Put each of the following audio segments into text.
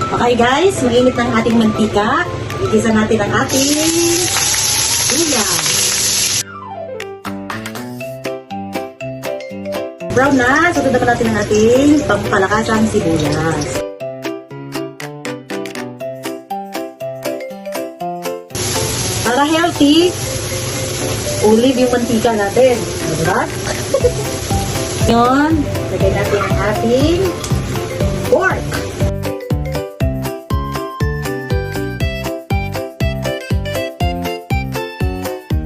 Okay guys, mainit na ang ating mantika. Igisa natin ang ating gulay. Brown na, sunod naman natin ang ating pampalakasang sibuyas. Para healthy, olive yung mantika natin. Diba? Ngayon, lagay natin ang ating pork.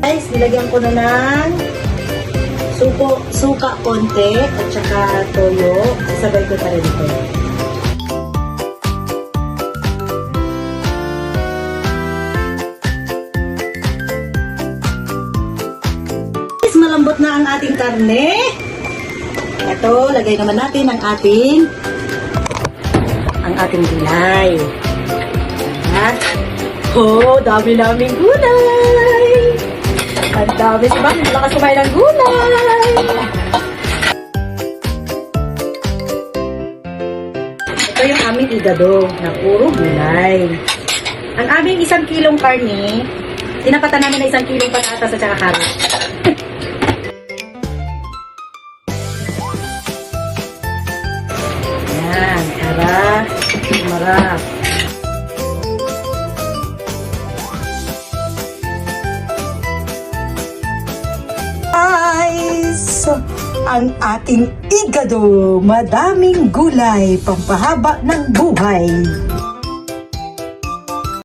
Guys, nilagyan ko na ng suka konti at saka toyo. Sabay ko na rin ito. Guys, malambot na ang ating karne. Ito, lagay naman natin ang ating gulay. At, dami naming gulay. Ang dami si Bang, malakas kumain ng gulay. Ito yung aming igado na puro gulay. Ang aming 1 kilong karne, tinapatan namin na 1 kilong patatas at saka carrot. Yan, para marap. Guys, ang ating igado, madaming gulay, pampahaba ng buhay.